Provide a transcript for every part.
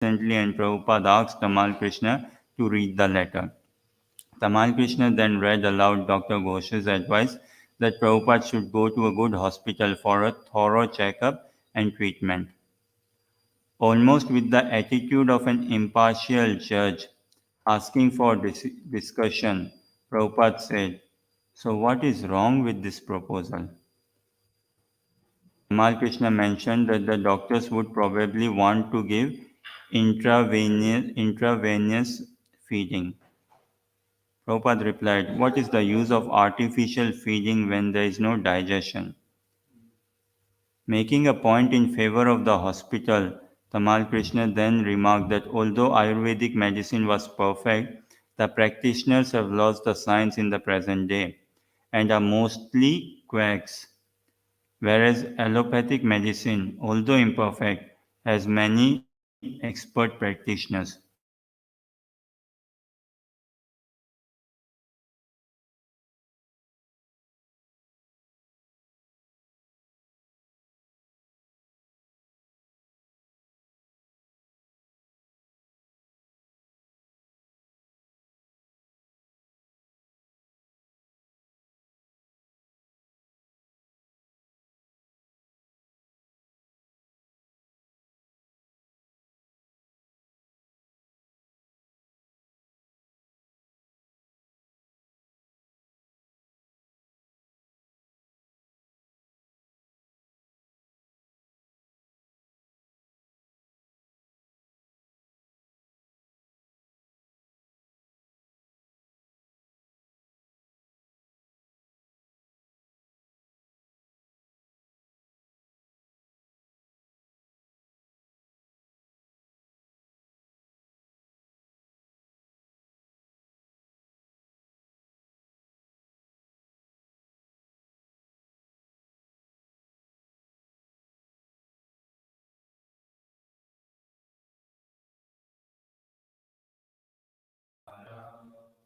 presently, and Prabhupada asked Tamal Krishna to read the letter. Tamal Krishna then read aloud Dr. Ghosh's advice that Prabhupada should go to a good hospital for a thorough checkup and treatment. Almost with the attitude of an impartial judge asking for discussion, Prabhupada said, "So what is wrong with this proposal?" Tamal Krishna mentioned that the doctors would probably want to give intravenous feeding. Prabhupada replied, "What is the use of artificial feeding when there is no digestion?" Making a point in favor of the hospital, Tamal Krishna then remarked that although Ayurvedic medicine was perfect, the practitioners have lost the science in the present day and are mostly quacks, whereas allopathic medicine, although imperfect, has many expert practitioners.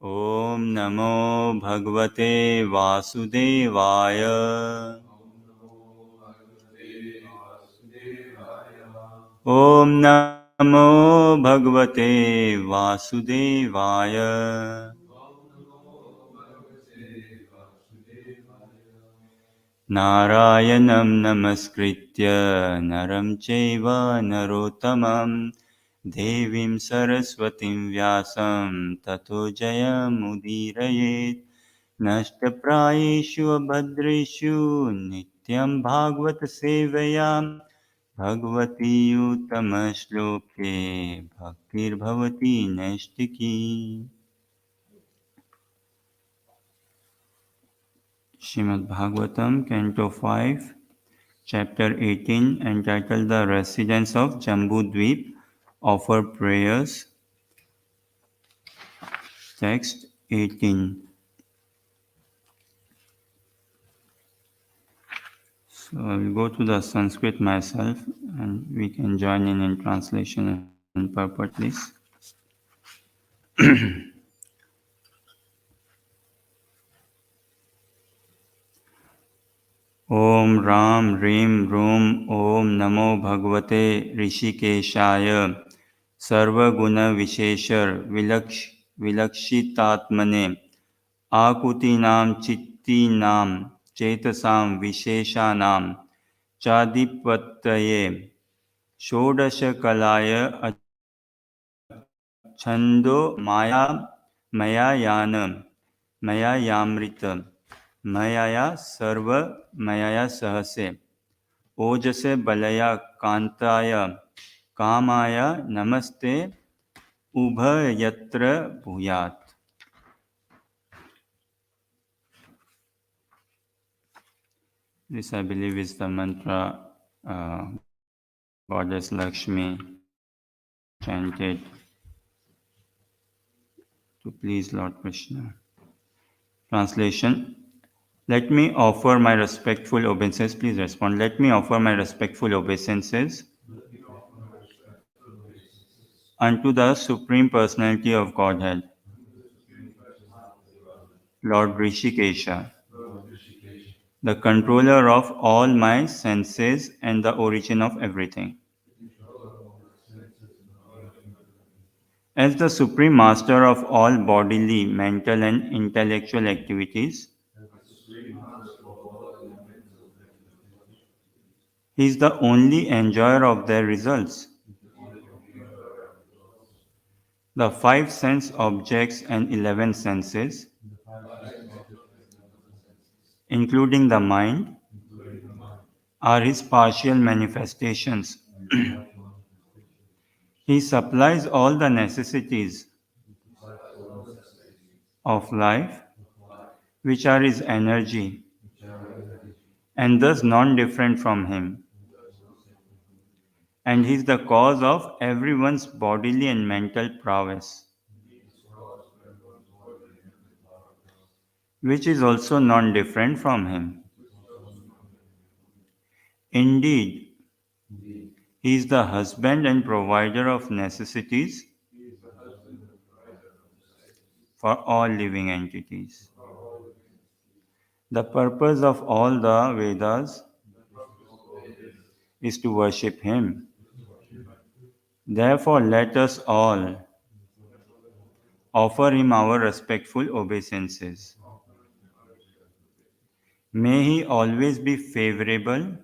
ॐ नमो भगवते वासुदेवाय। ॐ नमो भगवते वासुदेवाय। नारायणं नमस्कृत्य नरं चैव नरोत्तमं देवीं सरस्वतीं व्यासं ततो जयमुदीरयेत्। नष्टप्रायेषु अभद्रेषु नित्यं भागवत सेवया Bhagwati उत्तमश्लोके भक्तिर्भवती नैष्टिकी। Srimad Bhagavatam, Canto 5, Chapter 18, entitled The Residents of Jambudvip Offer Prayers. Text 18. So I will go to the Sanskrit myself and we can join in translation and purport, please. Om Ram Rim Rum Om Namo Bhagavate Rishikeshaya Sarvaguna Visheshar Vilakshitatmane Akutinam Chittinam Chetasam Visheshanam Chadipataye Shodashakalaya Achando Mayayana Mayayamrita Mayaya Sarva Mayaya Sahase Ojase Balaya Kantaya Kamaya Namaste Ubhayatra Bhuyat. This, I believe, is the mantra Goddess Lakshmi chanted to please Lord Krishna. Translation. Let me offer my respectful obeisances. Please respond. Let me offer my respectful obeisances unto the Supreme Personality of Godhead, Lord Rishikesha, the controller of all my senses and the origin of everything. As the supreme master of all bodily, mental, and intellectual activities, he is the only enjoyer of their results. The five sense objects and 11 senses, including the mind, are his partial manifestations. He supplies all the necessities of life, which are his energy, and thus non different from him. And he is the cause of everyone's bodily and mental prowess, which is also non different from him. Indeed, he is the husband and provider of necessities for all living entities. The purpose of all the Vedas is to worship him. Therefore, let us all offer him our respectful obeisances. May he always be favorable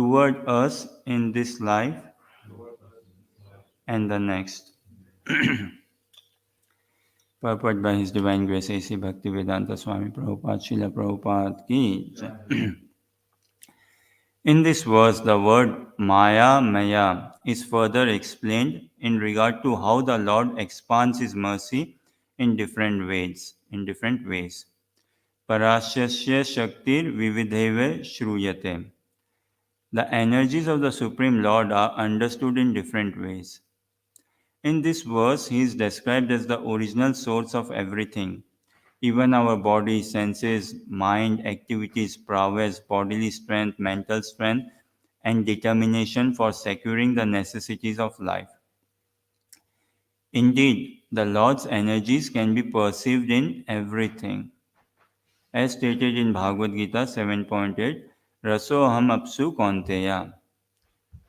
toward us in this life and the next. Purport by His Divine Grace A.C. Bhaktivedanta Swami Prabhupada Srila Prabhupada Ki Jai. In this verse, the word Maya Maya is further explained in regard to how the Lord expands His mercy in different ways. Parashasya Shaktir Vividheva Shruyate. The energies of the Supreme Lord are understood in different ways. In this verse, he is described as the original source of everything. Even our body, senses, mind, activities, prowess, bodily strength, mental strength, and determination for securing the necessities of life. Indeed, the Lord's energies can be perceived in everything. As stated in Bhagavad Gita 7.8, Rasoham apsu kaunteya.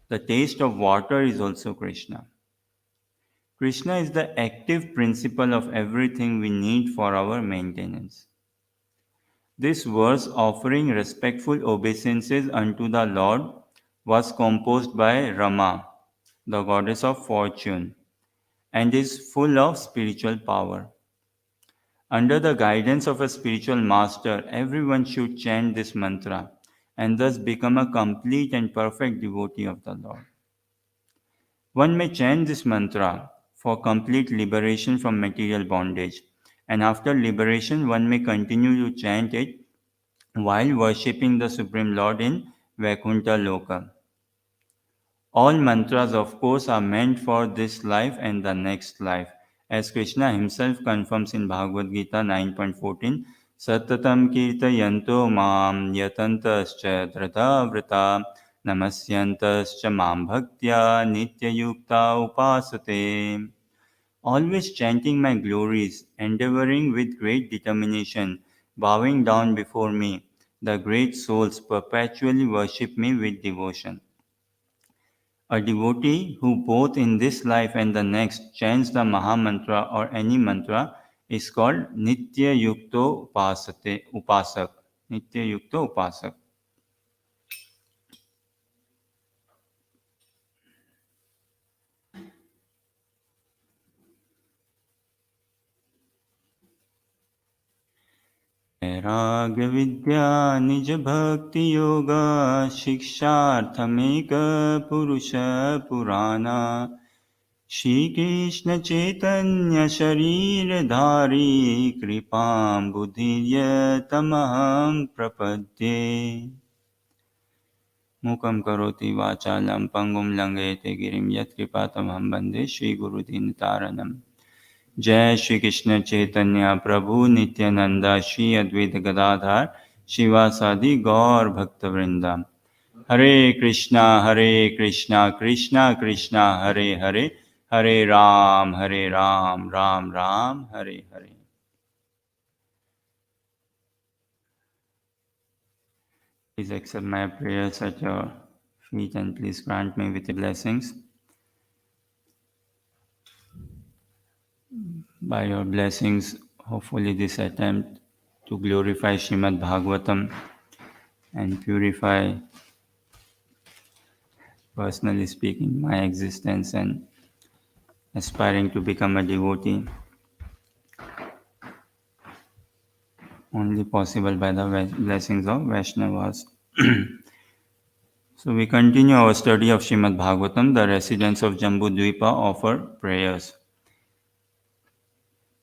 The taste of water is also Krishna. Krishna is the active principle of everything we need for our maintenance. This verse, offering respectful obeisances unto the Lord, was composed by Rama, the goddess of fortune, and is full of spiritual power. Under the guidance of a spiritual master, everyone should chant this mantra and thus become a complete and perfect devotee of the Lord. One may chant this mantra for complete liberation from material bondage, and after liberation, one may continue to chant it while worshipping the Supreme Lord in Vaikuntha Loka. All mantras, of course, are meant for this life and the next life. As Krishna himself confirms in Bhagavad Gita 9.14, Satatam kirtayanto mam yatantascha dhrata namasyantascha mam bhaktya nityayukta upasate. Always chanting my glories, endeavoring with great determination, bowing down before me, the great souls perpetually worship me with devotion. A devotee who both in this life and the next chants the Maha Mantra or any mantra is called Nitya Yukto Upasak. Nitya Yukto Upasak. वैराग्य विद्या निज भक्ति योगा शिक्षार्थमेक पुरुष पुराना श्री कृष्ण चैतन्य शरीरधारी कृपां बुद्धिर्यतमहं प्रपद्ये मूकं करोति वाचालं पंगुं लंघयते गिरिं यत्कृपातमहं वन्दे श्रीगुरुदीनतारणम् जय श्री कृष्ण चैतन्य प्रभु नित्यानंद श्री अद्वैत गदाधर शिवासादि गौर भक्त वृंदा हरे Krishna Krishna Krishna Hare Hare Hare Ram Ram Ram Hare Hare. Please accept my prayers at your feet and please grant me with your blessings. By your blessings, hopefully this attempt to glorify Srimad Bhagavatam and purify, personally speaking, my existence and aspiring to become a devotee, only possible by the blessings of Vaishnavas. So we continue our study of Srimad Bhagavatam. The residents of Jambu Dvipa offer prayers.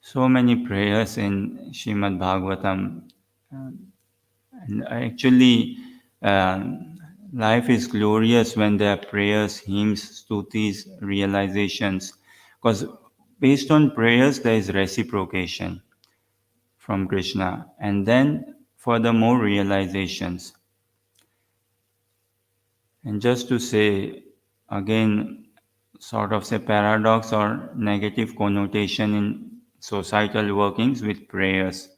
So many prayers in Srimad Bhagavatam. And actually, life is glorious when there are prayers, hymns, stutis, realizations. Because based on prayers, there is reciprocation from Krishna. And then furthermore, realizations. And just to say, again, sort of say paradox or negative connotation in societal workings with prayers.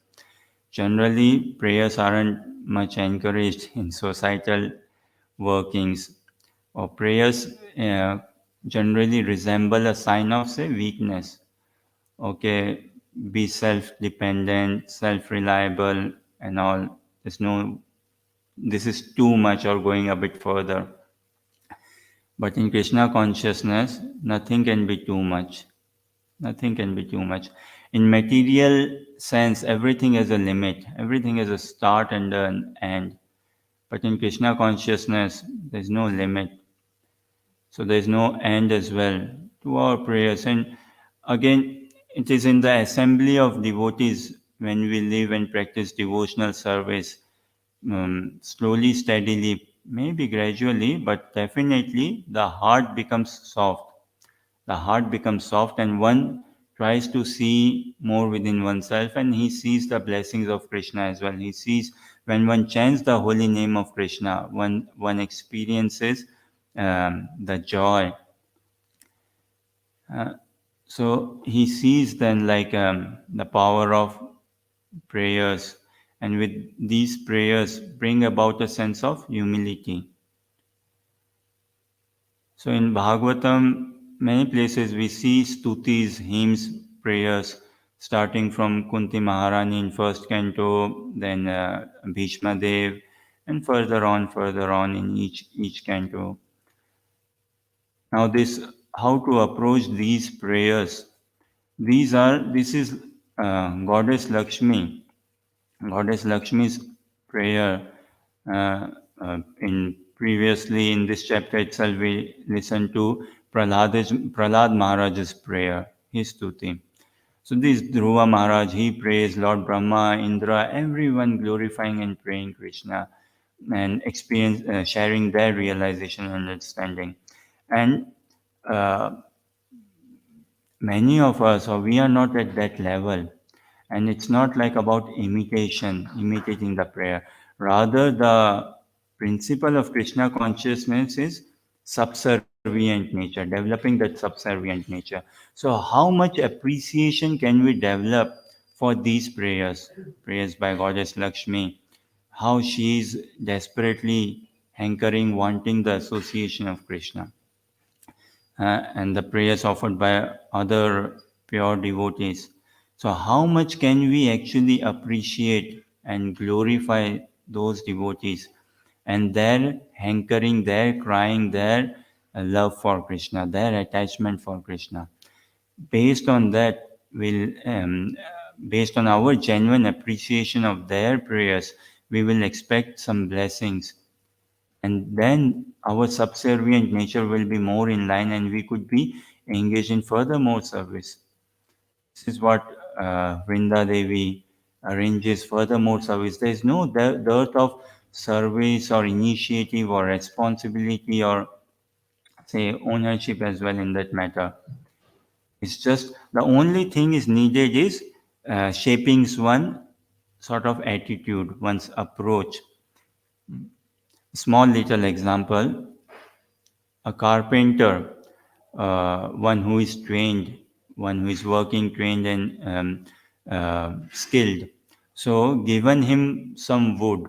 Generally, prayers aren't much encouraged in societal workings, or prayers generally resemble a sign of, say, weakness. Okay, be self-dependent, self-reliable, and all. This is too much or going a bit further. But in Krishna consciousness, nothing can be too much. Nothing can be too much. In material sense, everything has a limit. Everything has a start and an end. But in Krishna consciousness, there's no limit. So there's no end as well to our prayers. And again, it is in the assembly of devotees when we live and practice devotional service, slowly, steadily, maybe gradually, but definitely the heart becomes soft. The heart becomes soft, and one tries to see more within oneself, and he sees the blessings of Krishna as well. He sees when one chants the holy name of Krishna, one experiences the joy. Uh, so he sees then like the power of prayers, and with these prayers bring about a sense of humility. So in Bhagavatam, many places we see stutis, hymns, prayers, starting from Kunti Maharani in first canto, then Bhishma Dev, and further on in each canto. Now this, how to approach these prayers? This is Goddess Lakshmi. Goddess Lakshmi's prayer. In previously in this chapter itself, we listened to Prahlad Maharaj's prayer, his stuti. So this Dhruva Maharaj, he prays Lord Brahma, Indra, everyone glorifying and praying Krishna and sharing their realization and understanding. And uh, many of us, or we are not at that level. And it's not like about imitating the prayer. Rather, the principle of Krishna consciousness is subservient nature, developing that subservient nature. So, how much appreciation can we develop for these prayers by Goddess Lakshmi? How she is desperately hankering, wanting the association of Krishna, and the prayers offered by other pure devotees. So, how much can we actually appreciate and glorify those devotees and their hankering, their crying, their love for Krishna, their attachment for Krishna? Based on that, based on our genuine appreciation of their prayers, we will expect some blessings, and then our subservient nature will be more in line and we could be engaged in furthermore service. This is what Vrinda Devi arranges, furthermore service. There is no dearth of service or initiative or responsibility or say ownership as well in that matter. It's just the only thing is needed is shaping one sort of attitude, one's approach. Small little example, a carpenter, one who is trained, one who is working trained and skilled. So, given him some wood,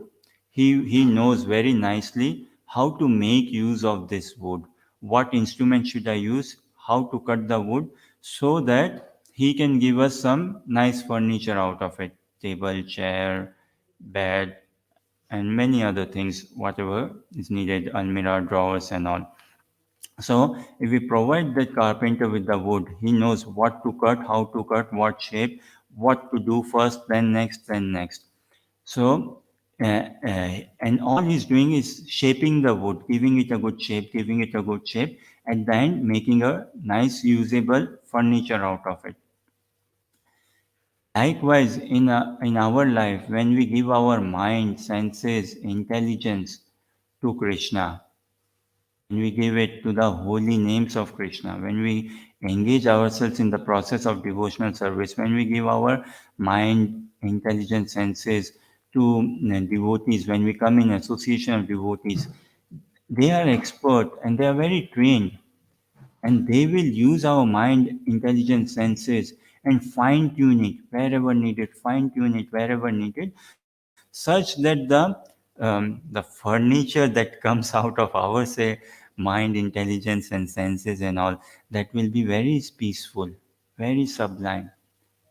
he knows very nicely how to make use of this wood. What instrument should I use? How to cut the wood so that he can give us some nice furniture out of it, table, chair, bed, and many other things, whatever is needed, almirah, drawers, and all. So, if we provide the carpenter with the wood, he knows what to cut, how to cut, what shape, what to do first, then next, then next. So, and all he's doing is shaping the wood, giving it a good shape, giving it a good shape, and then making a nice, usable furniture out of it. Likewise, in our life, when we give our mind, senses, intelligence to Krishna, when we give it to the holy names of Krishna, when we engage ourselves in the process of devotional service, when we give our mind, intelligence, senses to devotees, when we come in association of devotees, they are expert and they are very trained, and they will use our mind, intelligence, senses and fine tune it wherever needed, fine tune it wherever needed, such that the furniture that comes out of our, say, mind, intelligence, and senses and all, that will be very peaceful, very sublime,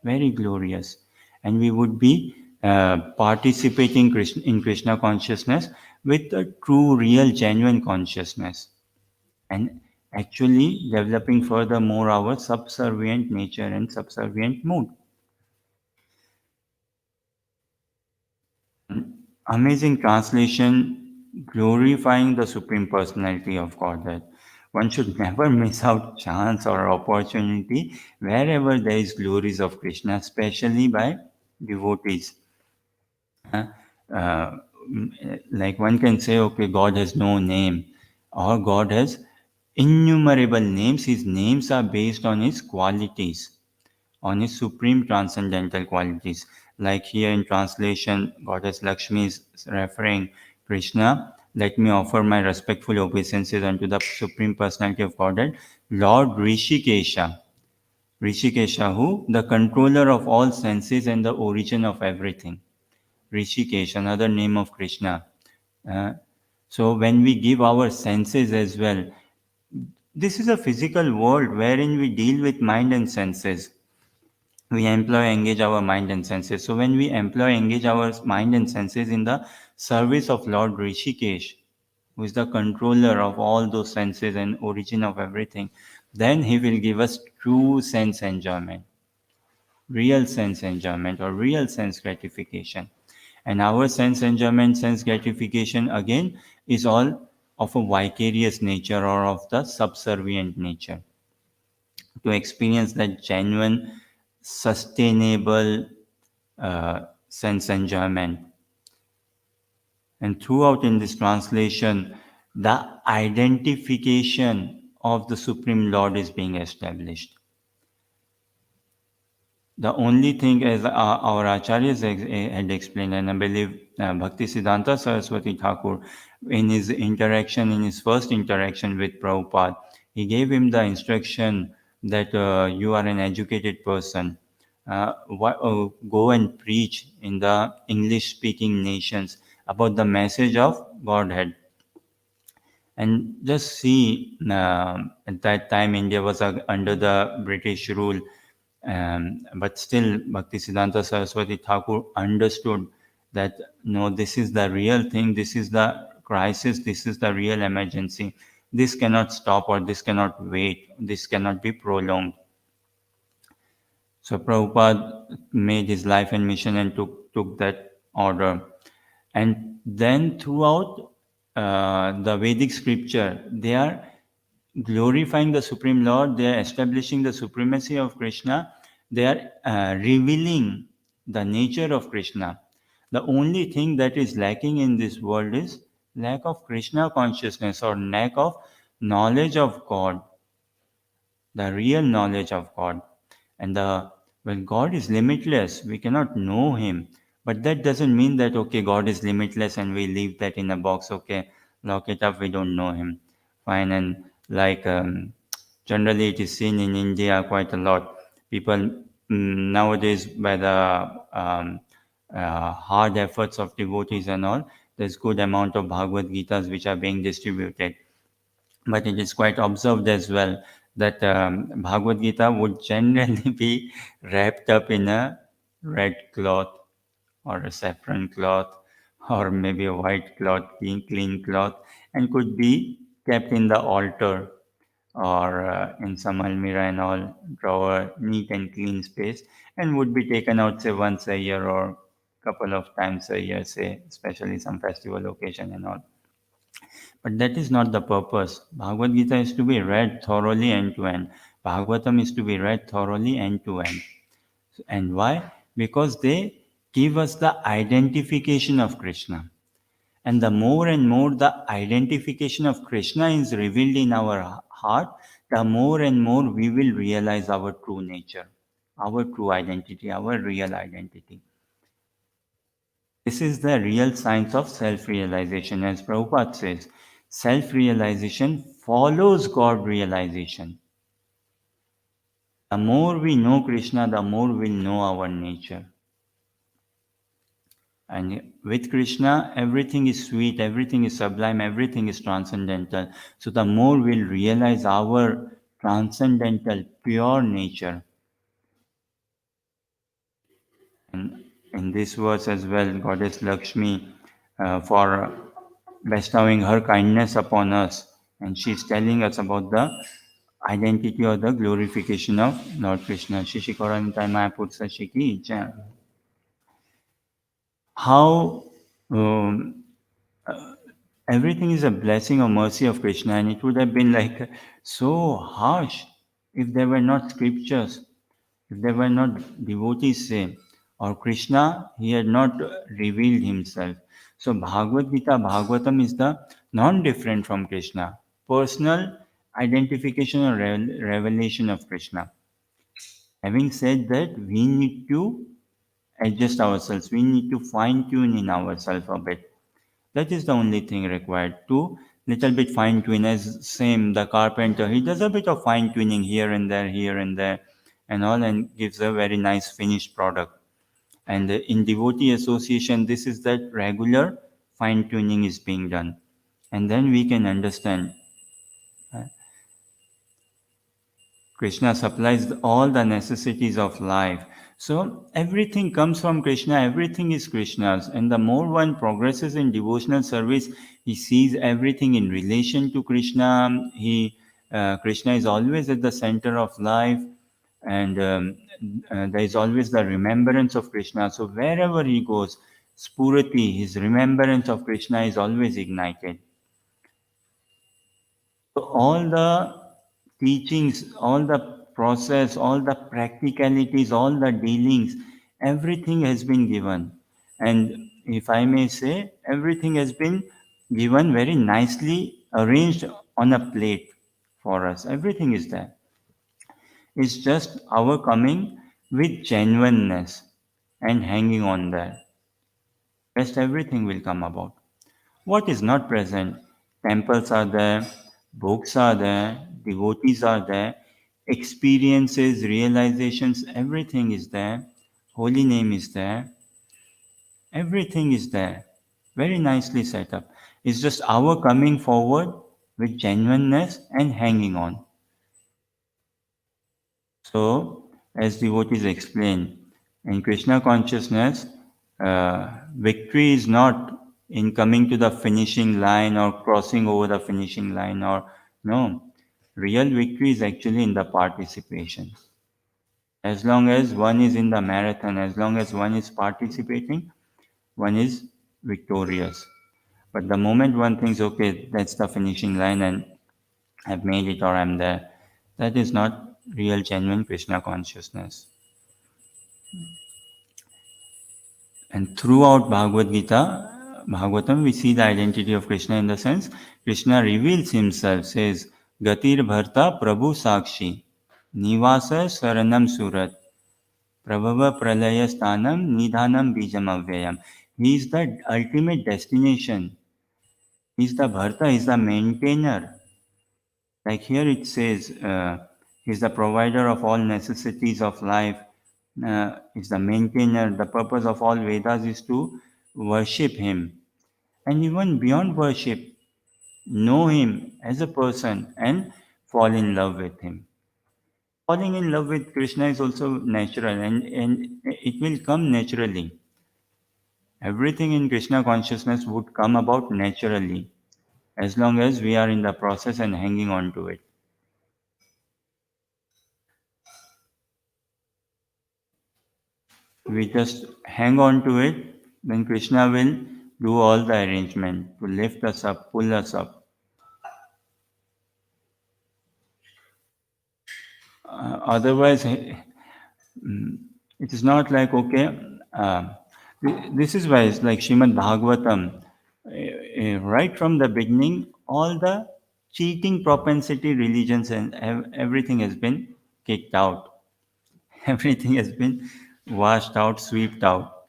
very glorious, and we would be participating in Krishna consciousness with a true, real, genuine consciousness, and actually developing furthermore our subservient nature and subservient mood. Amazing translation, glorifying the Supreme Personality of Godhead. One should never miss out chance or opportunity wherever there is glories of Krishna, especially by devotees. Uh, uh, like one can say, okay, God has no name, or God has innumerable names. His names are based on his qualities, on his supreme transcendental qualities. Like here in translation, Goddess Lakshmi is referring Krishna. Let me offer my respectful obeisances unto the Supreme Personality of Godhead, Lord Rishikesha. Rishikesha, who? The controller of all senses and the origin of everything. Rishikesh, another name of Krishna. Uh, so when we give our senses as well, this is a physical world wherein we deal with mind and senses. We employ, engage our mind and senses. So when we employ, engage our mind and senses in the service of Lord Rishikesh, who is the controller of all those senses and origin of everything, then he will give us true sense enjoyment, real sense enjoyment, or real sense gratification. And our sense enjoyment, sense gratification again is all of a vicarious nature or of the subservient nature. To experience that genuine, sustainable sense enjoyment. And throughout in this translation, the identification of the Supreme Lord is being established. The only thing, as our acharyas had explained, and I believe Bhaktisiddhanta Saraswati Thakur, in his interaction, in his first interaction with Prabhupada, he gave him the instruction that you are an educated person. Go and preach in the English-speaking nations about the message of Godhead. And just see, at that time India was under the British rule, but still Bhaktisiddhanta Saraswati Thakur understood that no, this is the real thing, this is the crisis, this is the real emergency. This cannot stop, or this cannot wait, this cannot be prolonged. So Prabhupada made his life and mission and took that order. And then throughout the Vedic scripture, they are glorifying the Supreme Lord, they are establishing the supremacy of Krishna, they are revealing the nature of Krishna. The only thing that is lacking in this world is lack of Krishna consciousness, or lack of knowledge of God, the real knowledge of God. And well, God is limitless, we cannot know him, but that doesn't mean that okay, God is limitless and we leave that in a box, okay, lock it up, we don't know him, fine. And like generally it is seen in India quite a lot, people nowadays, by the hard efforts of devotees and all, there's good amount of Bhagavad Gitas which are being distributed, but it is quite observed as well that Bhagavad Gita would generally be wrapped up in a red cloth or a saffron cloth or maybe a white cloth, clean cloth, and could be kept in the altar or in some almirah and all, drawer, neat and clean space, and would be taken out say once a year or couple of times a year, say, especially some festival occasion and all. But that is not the purpose. Bhagavad Gita is to be read thoroughly end to end. Bhagavatam is to be read thoroughly end to end. And why? Because they give us the identification of Krishna. And the more and more the identification of Krishna is revealed in our heart, the more and more we will realize our true nature, our true identity, our real identity. This is the real science of self realization. As Prabhupada says, self realization follows God realization. The more we know Krishna, the more we'll know our nature. And with Krishna, everything is sweet, everything is sublime, everything is transcendental. So the more we'll realize our transcendental, pure nature. And in this verse as well, Goddess Lakshmi, for bestowing her kindness upon us, and she's telling us about the identity or the glorification of Lord Krishna. Shishikorantai Mayapur Sashiki. How everything is a blessing or mercy of Krishna, and it would have been like so harsh if there were not scriptures, if there were not devotees say, or Krishna, he had not revealed himself. So Bhagavad Gita, Bhagavatam is the non-different from Krishna, personal identification or revelation of Krishna. Having said that, we need to adjust ourselves, we need to fine-tune in ourselves a bit. That is the only thing required. To little bit fine tune, as same the carpenter, he does a bit of fine tuning here and there, and all, and gives a very nice finished product. And in devotee association, this is that regular fine tuning is being done, and then we can understand. Krishna supplies all the necessities of life. So everything comes from Krishna, everything is Krishna's. And the more one progresses in devotional service, he sees everything in relation to Krishna. Krishna is always at the center of life, and there is always the remembrance of Krishna. So wherever he goes, Spurati, his remembrance of Krishna is always ignited. So all the teachings, all the process, all the practicalities, all the dealings, everything has been given. And if I may say, everything has been given very nicely arranged on a plate for us. Everything is there. It's just our coming with genuineness and hanging on there. Rest everything will come about. What is not present? Temples are there, books are there, devotees are there, experiences, realizations, everything is there. Holy name is there. Everything is there. Very nicely set up. It's just our coming forward with genuineness and hanging on. So, as devotees explain, in Krishna consciousness, victory is not in coming to the finishing line or crossing over the finishing line, or no. Real victory is actually in the participation. As long as one is in the marathon, as long as one is participating, one is victorious. But the moment one thinks, okay, that's the finishing line and I've made it or I'm there, that is not real, genuine Krishna consciousness. And throughout Bhagavad Gita, Bhagavatam, we see the identity of Krishna in the sense Krishna reveals himself, says, Gatir Bharta Prabhu Sakshi, Nivasa Saranam Surat, Prabhava Pralaya Sthanam Nidhanam Bijam Avyayam. He is the ultimate destination. He is the Bharta, he is the maintainer. Like here it says, he is the provider of all necessities of life, is the maintainer. The purpose of all Vedas is to worship him. And even beyond worship, know him as a person and fall in love with him. Falling in love with Krishna is also natural, and it will come naturally. Everything in Krishna consciousness would come about naturally as long as we are in the process and hanging on to it. We just hang on to it, then Krishna will do all the arrangement to lift us up, pull us up. Otherwise, it is not like, okay, this is why it's like Srimad Bhagavatam, right from the beginning, all the cheating propensity religions and everything has been kicked out. Everything has been washed out, swept out.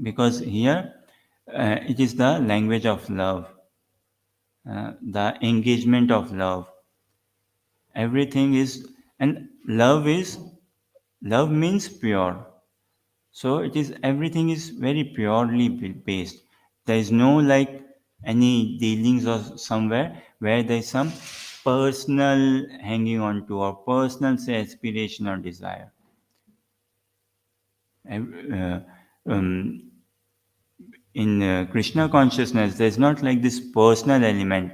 Because here it is the language of love, the engagement of love. Everything is, and love means pure. So it is, everything is very purely based. There is no like any dealings or somewhere where there is some personal hanging on to or personal say aspiration or desire. Uh, um, in Krishna consciousness, there is not like this personal element.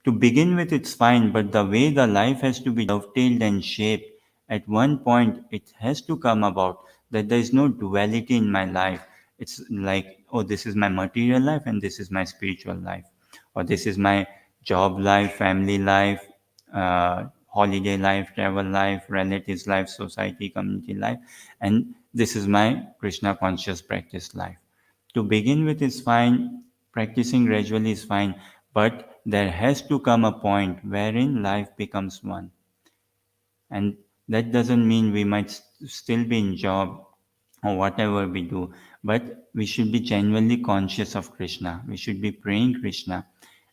To begin with, it's fine, but the way the life has to be dovetailed and shaped, at one point, it has to come about that there is no duality in my life. It's like, oh, this is my material life and this is my spiritual life, or this is my job life, family life, holiday life, travel life, relatives life, society, community life, and this is my Krishna conscious practice life. To begin with is fine, practicing gradually is fine, but there has to come a point wherein life becomes one. And that doesn't mean we might still be in job or whatever we do, but we should be genuinely conscious of Krishna. We should be praying Krishna.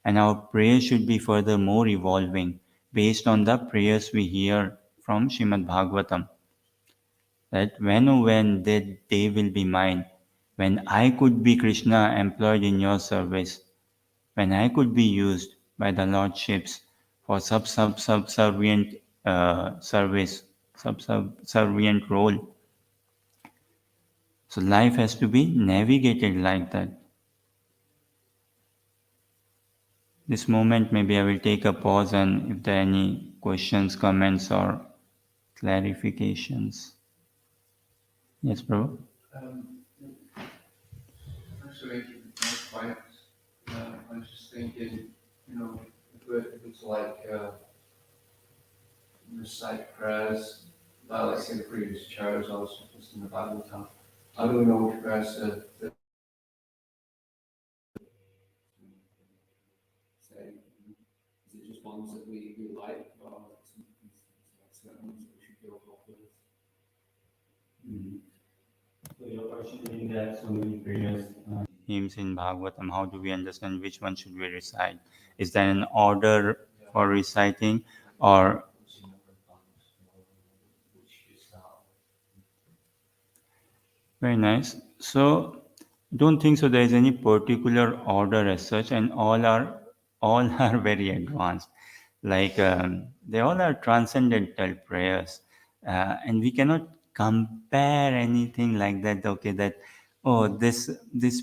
And our prayer should be furthermore evolving based on the prayers we hear from Srimad Bhagavatam. That when, oh, when that day will be mine, when I could be Krishna employed in your service, when I could be used by the lordships for subservient service, subservient role. So life has to be navigated like that. This moment, maybe I will take a pause, and if there are any questions, comments, or clarifications. Yes, bro. Actually, not quite. I was just thinking, if it's like recite prayers, like in the previous chapters, also just in the Bhagavatam. I don't know which prayers to say. Is it just ones that we like, or certain ones that we should go for first? So your question being that so many prayers, hymns in Bhagavatam, how do we understand which one should we recite? Is there an order for reciting, or very nice. So don't think so there is any particular order as such, and all are very advanced. Like they all are transcendental prayers, and we cannot compare anything like that. Okay, that oh this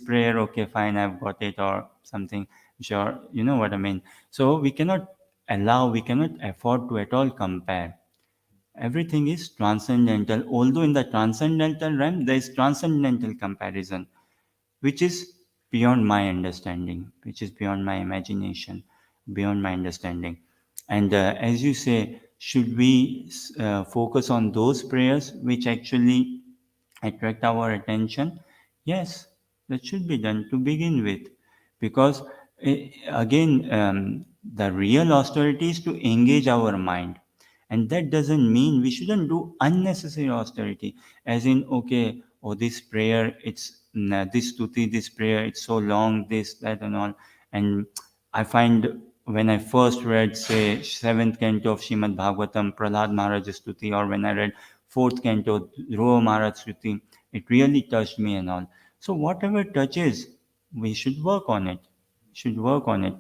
prayer, okay, fine, I've got it, or something. Sure, you know what I mean. So we cannot afford to at all compare. Everything is transcendental, although in the transcendental realm there is transcendental comparison, which is beyond my understanding, which is beyond my imagination, beyond my understanding. And as you say, should we focus on those prayers which actually attract our attention? Yes, that should be done to begin with. Because again, the real austerity is to engage our mind. And that doesn't mean we shouldn't do unnecessary austerity, as in, okay, oh, this prayer, it's this stuti, this prayer, it's so long, this, that, and all. And I find when I first read, say, seventh canto of Srimad Bhagavatam, Prahlad Maharaj's stuti, or when I read fourth canto, Dhruva Maharaj's stuti, it really touched me and all. So whatever touches, we should work on it. Should work on it.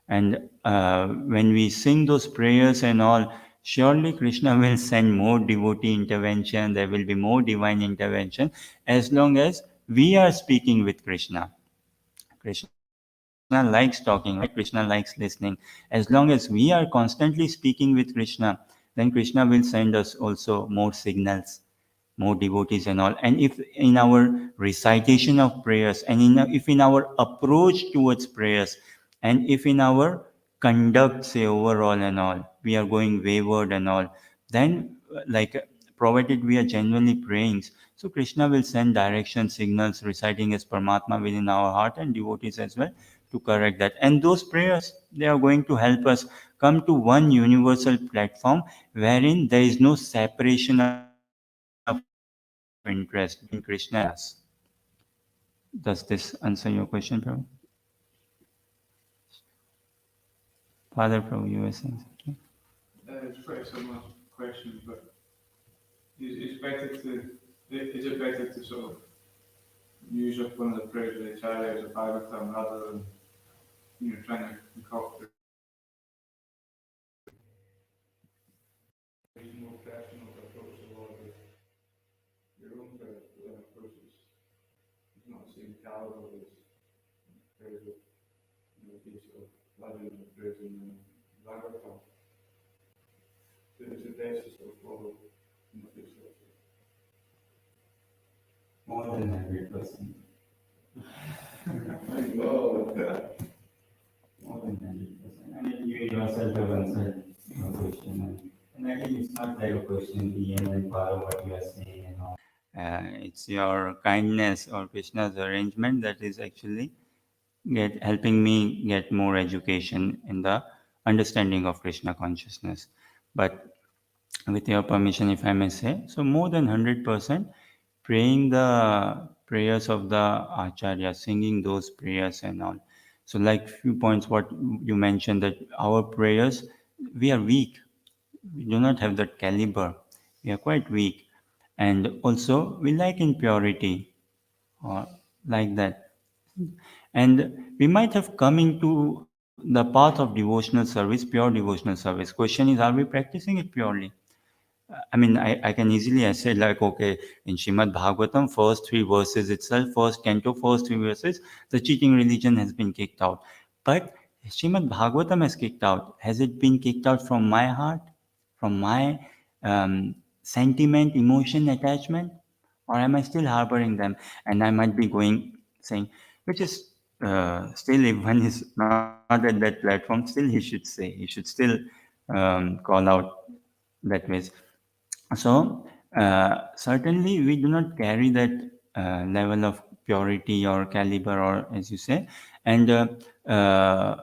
And when we sing those prayers and all, surely Krishna will send more devotee intervention, there will be more divine intervention, as long as we are speaking with Krishna. Krishna likes talking, right? Krishna likes listening. As long as we are constantly speaking with Krishna, then Krishna will send us also more signals, more devotees and all. And if in our recitation of prayers, and if in our approach towards prayers, and if in our conduct, say overall and all, we are going wayward and all, then provided we are genuinely praying, so Krishna will send direction signals reciting as Paramatma within our heart, and devotees as well, to correct that. And those prayers, they are going to help us come to one universal platform wherein there is no separation of interest between Krishna and us. Does this answer your question, Prabhu? Father Prabhu, you were saying something? It's quite a similar question, but it's better to, is it better to sort of use up one of the prayers of the Acharya as a Bhagavatam rather than, trying to concoct a more personal approach to the Lord with your own approach is not the same caliber as prayers of, these sort of loving the prayers in the Bhagavatam. So it's the best to sort of follow in the footsteps. More than 100%. Whoa. More than 100%. I mean, you yourself have answered your question. And again, it's not like a question, the end and part of what you are saying and all. It's your kindness or Krishna's arrangement that is actually helping me get more education in the understanding of Krishna consciousness. But with your permission, if I may say, so more than 100% praying the prayers of the Acharya, singing those prayers and all. So, like few points, what you mentioned, that our prayers, we are weak. We do not have that caliber. We are quite weak. And also, we lack in purity, or like that. And we might have come into the path of devotional service, pure devotional service. Question is, are we practicing it purely? I mean, I can easily say like, okay, in Srimad Bhagavatam, first three verses itself, first canto, first three verses, the cheating religion has been kicked out. But Srimad Bhagavatam has kicked out. Has it been kicked out from my heart, from my sentiment, emotion, attachment? Or am I still harboring them? And I might be going, saying, which is still, if one is not at that platform, still he should say, he should still call out that ways. So, certainly we do not carry that level of purity or caliber, or as you say, and uh,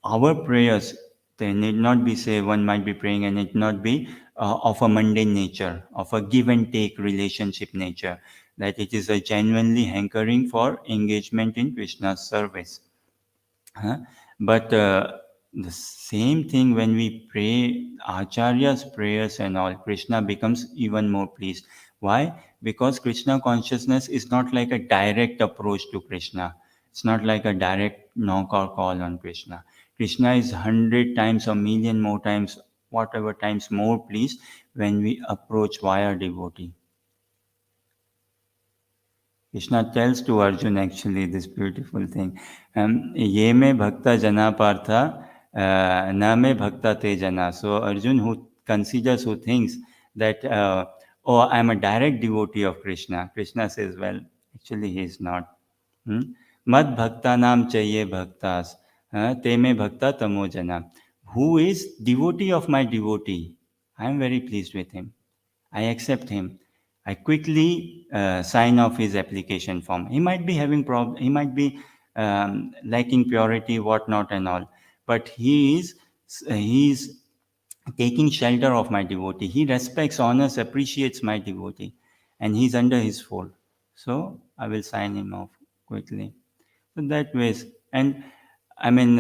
our prayers, they need not be, say, one might be praying and it not be of a mundane nature, of a give and take relationship nature, that it is a genuinely hankering for engagement in Krishna's service. Huh? But the same thing when we pray Acharya's prayers and all, Krishna becomes even more pleased. Why? Because Krishna consciousness is not like a direct approach to Krishna. It's not like a direct knock or call on Krishna. Krishna is 100 times or million more times, whatever times more pleased when we approach via devotee. Krishna tells to Arjun actually this beautiful thing. Ye me bhakta jana partha, na me bhakta te jana. So Arjun, who considers, who thinks that, oh, I'm a direct devotee of Krishna. Krishna says, well, actually he is not. Hmm? Mad bhakta nam chaye bhaktas, te me bhakta tamo jana. Who is devotee of my devotee? I am very pleased with him. I accept him. I quickly sign off his application form. He might be having he might be lacking purity, whatnot, and all, but he is taking shelter of my devotee. He respects, honors, appreciates my devotee, and he's under his fold. So I will sign him off quickly. So that ways, and I mean,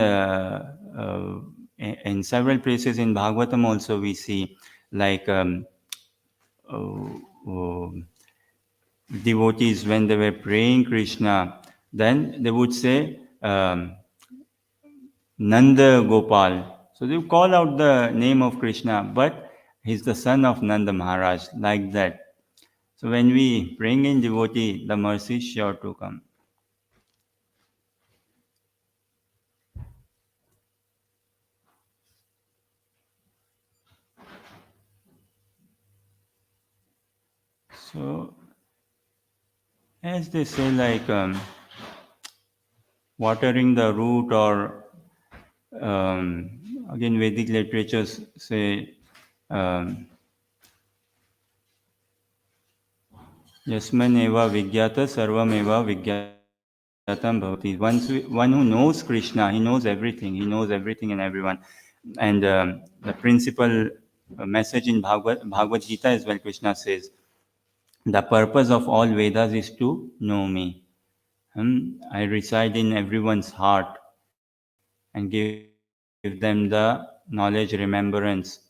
in several places in Bhagavatam also we see like. Uh, devotees, when they were praying Krishna, then they would say, Nanda Gopal. So they call out the name of Krishna, but he's the son of Nanda Maharaj, like that. So when we bring in devotee, the mercy is sure to come. So as they say, like watering the root, or um, again Vedic literatures say um, Yasman eva vigyata sarvam eva vigyatam bhavati. One who knows Krishna, he knows everything. He knows everything and everyone. And the principal message in Bhagavad Gita as well, Krishna says, the purpose of all Vedas is to know me. I reside in everyone's heart and give them the knowledge, remembrance,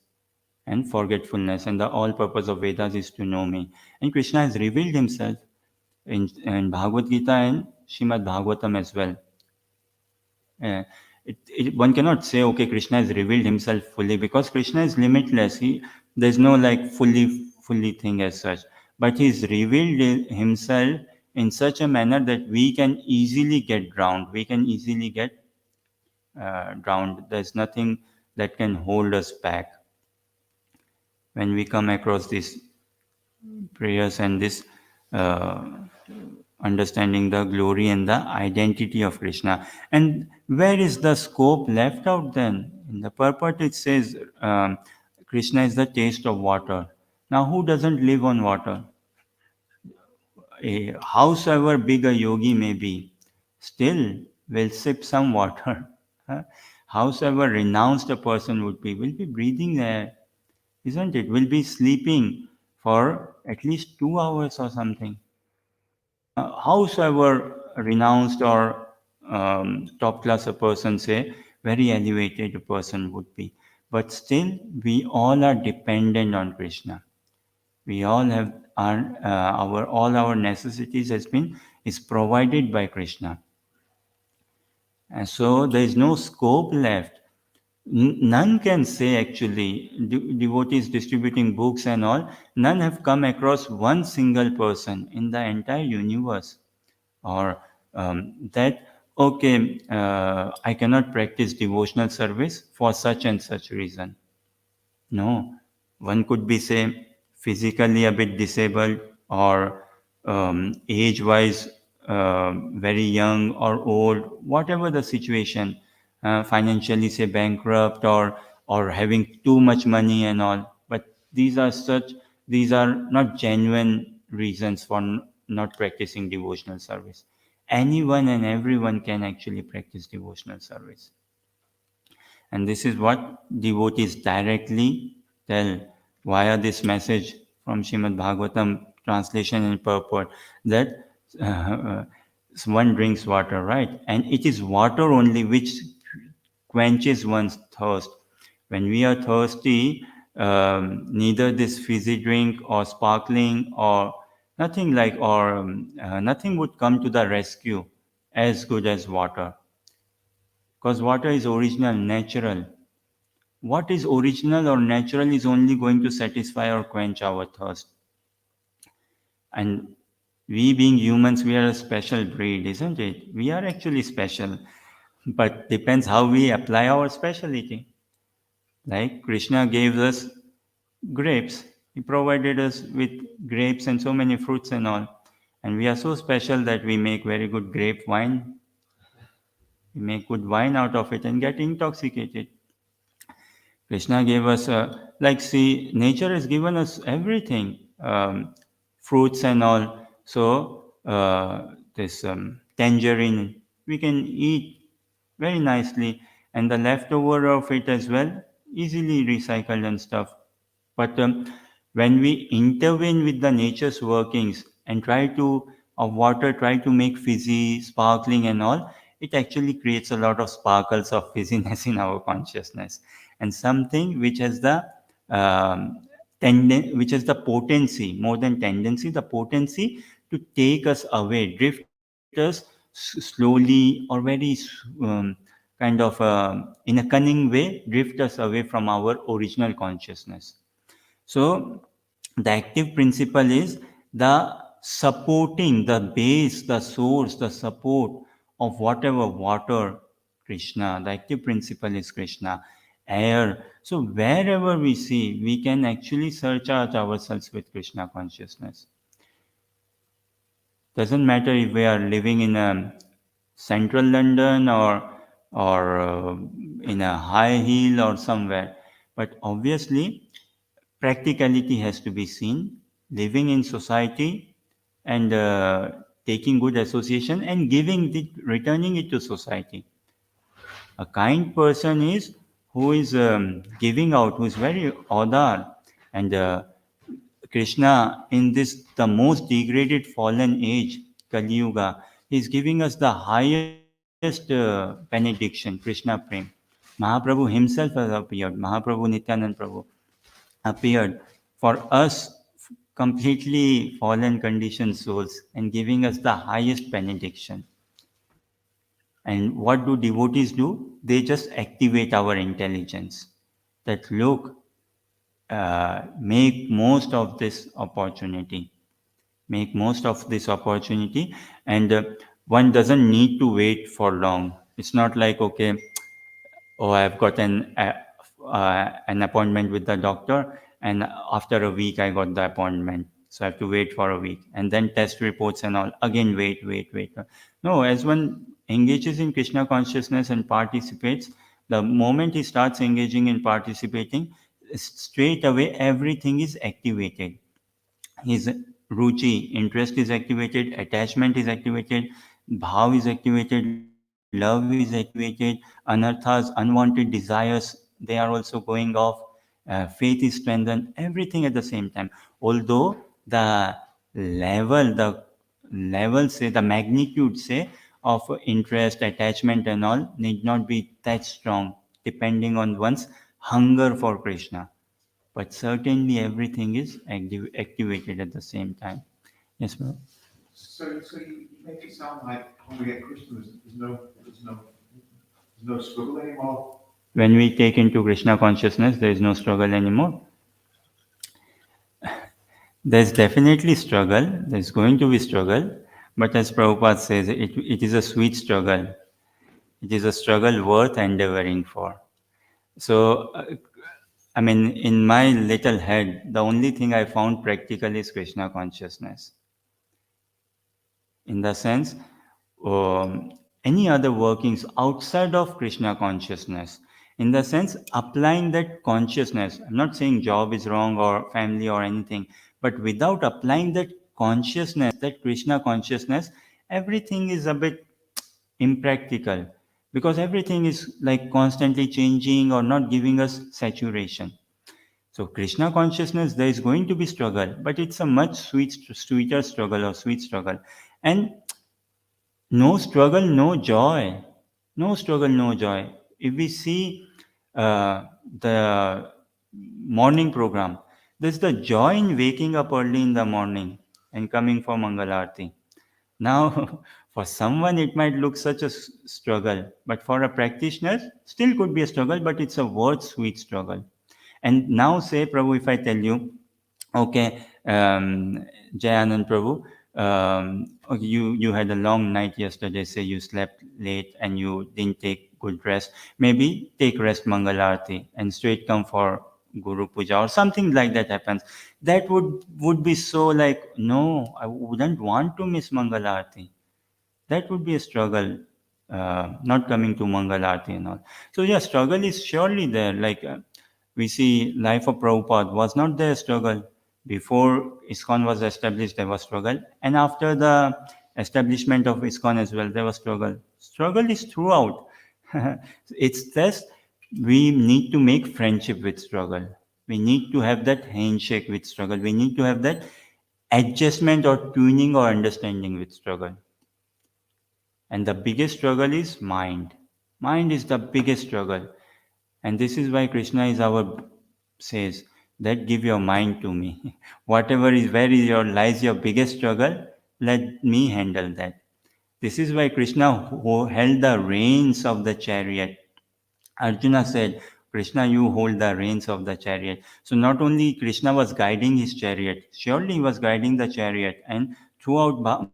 and forgetfulness. And the all purpose of Vedas is to know me. And Krishna has revealed himself in Bhagavad Gita and Srimad Bhagavatam as well. One cannot say, okay, Krishna has revealed himself fully, because Krishna is limitless. There's no like fully thing as such. But he's revealed himself in such a manner that we can easily get drowned. We can easily get drowned. There's nothing that can hold us back when we come across these prayers and this uh, understanding the glory and the identity of Krishna. And where is the scope left out then? In the purport, it says Krishna is the taste of water. Now, who doesn't live on water? Howsoever big a yogi may be, still will sip some water. Howsoever renounced a person would be, will be breathing air, isn't it? Will be sleeping for at least 2 hours or something. Howsoever renounced or top class a person, say, very elevated a person would be. But still, we all are dependent on Krishna. We all have our all our necessities is provided by Krishna. And so there is no scope left. None can say actually, devotees distributing books and all, none have come across one single person in the entire universe, or that, okay, I cannot practice devotional service for such and such reason. No, one could be, say, physically a bit disabled, or age wise very young or old, whatever the situation, financially, say, bankrupt, or having too much money and all. But these are not genuine reasons for not practicing devotional service. Anyone and everyone can actually practice devotional service. And this is what devotees directly tell via this message from Srimad Bhagavatam translation and purport, that uh, one drinks water, right? And it is water only which quenches one's thirst. When we are thirsty, neither this fizzy drink or sparkling or nothing like, or nothing would come to the rescue as good as water. Because water is original, natural. What is original or natural is only going to satisfy or quench our thirst. And we being humans, we are a special breed, isn't it? We are actually special, but depends how we apply our speciality. Like Krishna gave us grapes. He provided us with grapes and so many fruits and all. And we are so special that we make very good grape wine. We make good wine out of it and get intoxicated. Krishna gave us, like, see, nature has given us everything, fruits and all. So, this tangerine, we can eat very nicely, and the leftover of it as well, easily recycled and stuff. But when we intervene with the nature's workings and try to, of water, try to make fizzy, sparkling, and all, it actually creates a lot of sparkles of fizziness in our consciousness, and something which has the which has the potency, more than tendency, the potency to take us away, drift us slowly or very um, kind of in a cunning way drift us away from our original consciousness. So the active principle is the supporting, the base, the source, the support of whatever water, Krishna. The active principle is Krishna. Air. So wherever we see, we can actually search out ourselves with Krishna consciousness. Doesn't matter if we are living in a central London or in a high hill or somewhere, but obviously practicality has to be seen. Living in society and taking good association and giving it, returning it to society. A kind person is who is giving out, who is very audar, and Krishna in this the most degraded fallen age, Kali Yuga, is giving us the highest benediction, Krishna Prem. Mahaprabhu himself has appeared, Mahaprabhu Nityanand Prabhu appeared for us completely fallen conditioned souls and giving us the highest benediction. And what do devotees do? They just activate our intelligence. That look, make most of this opportunity. Make most of this opportunity, and one doesn't need to wait for long. It's not like, okay, oh, I've got an appointment with the doctor, and after a week I got the appointment, so I have to wait for a week, and then test reports and all. Again, wait. No, as one engages in Krishna consciousness and participates, the moment he starts engaging in participating, straight away everything is activated. His ruchi, interest is activated, attachment is activated, bhav is activated, love is activated, anarthas, unwanted desires, they are also going off, faith is strengthened, everything at the same time. Although the level, the level say, the magnitude say of interest, attachment and all need not be that strong depending on one's hunger for Krishna, but certainly everything is activated at the same time. Yes, bro. So you make it sound like when we get Krishna, there's no struggle anymore. When we take into Krishna consciousness, there is no struggle anymore. There's definitely struggle. There's going to be struggle, but as Prabhupada says, it is a sweet struggle. It is a struggle worth endeavoring for. So, I mean, in my little head, the only thing I found practical is Krishna consciousness. In the sense, any other workings outside of Krishna consciousness, in the sense applying that consciousness. I'm not saying job is wrong or family or anything, but without applying that consciousness, that Krishna consciousness, everything is a bit impractical, because everything is like constantly changing or not giving us saturation. So Krishna consciousness, there is going to be struggle, but it's a much sweeter struggle or sweet struggle. And no struggle, no joy. No struggle, no joy. If we see uh, the morning program, there's the joy in waking up early in the morning and coming for Mangalarti. Now, for someone, it might look such a struggle, but for a practitioner, still could be a struggle, but it's a worth sweet struggle. And now, say, Prabhu, if I tell you, okay, Jayanand Prabhu, okay, you had a long night yesterday, say you slept late and you didn't take good rest. Maybe take rest Mangalarti and straight come for Guru Puja or something like that happens. That would be so like, no, I wouldn't want to miss Mangalarti. That would be a struggle, not coming to Mangalarti and all. So yeah, struggle is surely there. Like we see life of Prabhupada was not there struggle. Before ISKCON was established, there was struggle. And after the establishment of ISKCON as well, there was struggle. Struggle is throughout. It's just we need to make friendship with struggle. We need to have that handshake with struggle. We need to have that adjustment or tuning or understanding with struggle. And the biggest struggle is mind. Mind is the biggest struggle. And this is why Krishna is our says that give your mind to me. Whatever is where is your lies your biggest struggle, let me handle that. This is why Krishna who held the reins of the chariot. Arjuna said, Krishna, you hold the reins of the chariot. So not only Krishna was guiding his chariot, surely he was guiding the chariot, and throughout the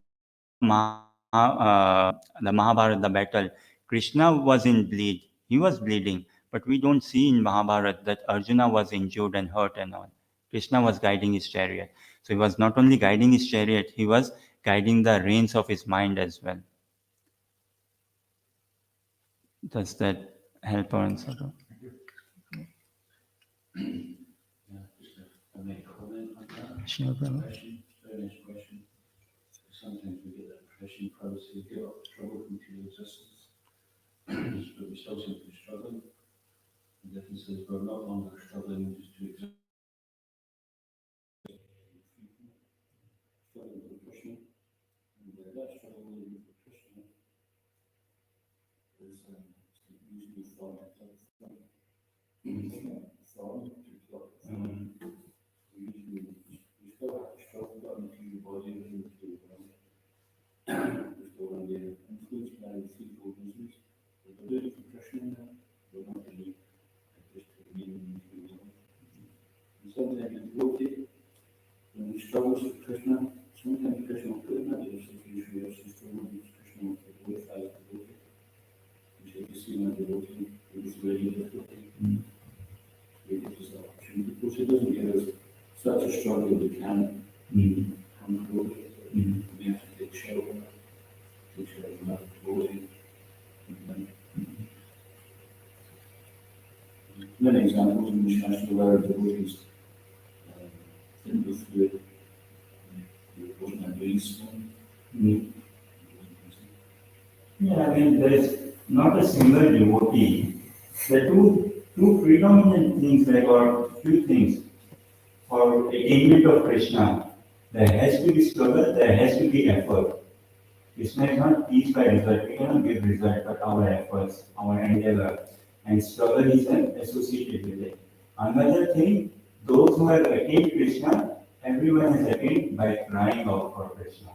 Mahabharata, the battle, Krishna was in bleed. He was bleeding, but we don't see in Mahabharata that Arjuna was injured and hurt and all. Krishna was guiding his chariot. So he was not only guiding his chariot, he was guiding the reins of his mind as well. Does that help or answer? Yeah, just a make a comment on that. Sure, brother. Question, very nice question. Sometimes we get that impression, probably say, give up struggle from your existence. But we still seem to be struggling. The difference is we're no longer struggling just to exist. Struggling with Krishna. And that struggle with Krishna is usually from you still have to struggle down into your body and into your mind. You're still going to get influenced by the physical business. But the living for Krishna, we're not going to just to be in your mind. And sometimes in devotee, when he struggles with Krishna, sometimes Krishna will put him at the usually also struggling with Krishna with the devotee as a devotee. You say, you see my devotee, it is really difficult. It is an opportunity because it doesn't give us such a struggle we can control it. We have to take shelter, not devotee. Many examples in the Shastra where devotees didn't go through it. It wasn't a base one. Yeah, I mean, there is not a single devotee. The two predominant things, like, or few things for attainment of Krishna. There has to be struggle, there has to be effort. Krishna is not teach by result. We cannot give result, but our efforts, our endeavor, and struggle is associated with it. Another thing, those who have attained Krishna, everyone has attained by crying out for Krishna.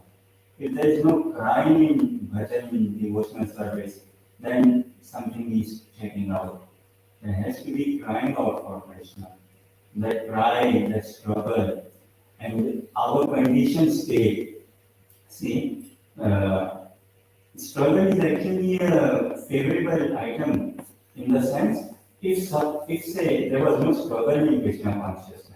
If there is no crying in bhajan, in devotional service, then something is checking out. There has to be crying out for Krishna. That cry, that struggle, and our conditioned state. See, struggle is actually a favorable item in the sense, if say there was no struggle in Krishna consciousness,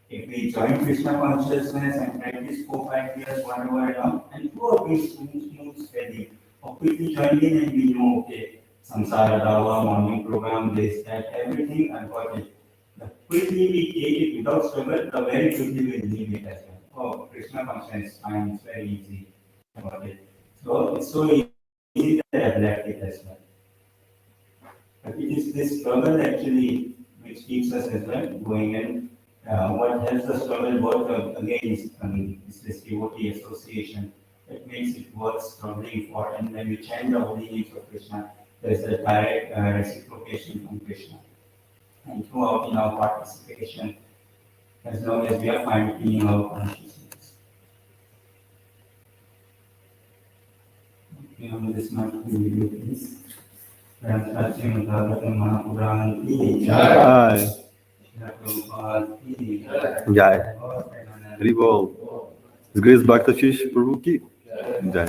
if we join Krishna consciousness and practice 4-5 years, whatever, and throughout we smooth, steady, or quickly join in and we know, okay, samsara dava, morning program, this, that, everything, I got it. But quickly we take it without struggle, the very quickly we leave it as well. Oh, Krishna consciousness, fine, it's very easy. I got it. So it's so easy that I have left it as well. But it is this struggle actually which keeps us as well going in. What helps us struggle work again is this devotee association. It makes it worth struggling for. And when we chant the holy names of Krishna, there is a direct reciprocation from Krishna. And throughout in our participation, as long as we are fine-tuning our consciousness. Okay, on this note, we will do this. Srimad Bhagavatam Mahapuran ki Jai. Prabhupada ki Jai. Hare Bol. His Grace Bhakta Ashish Prabhu ki Jai.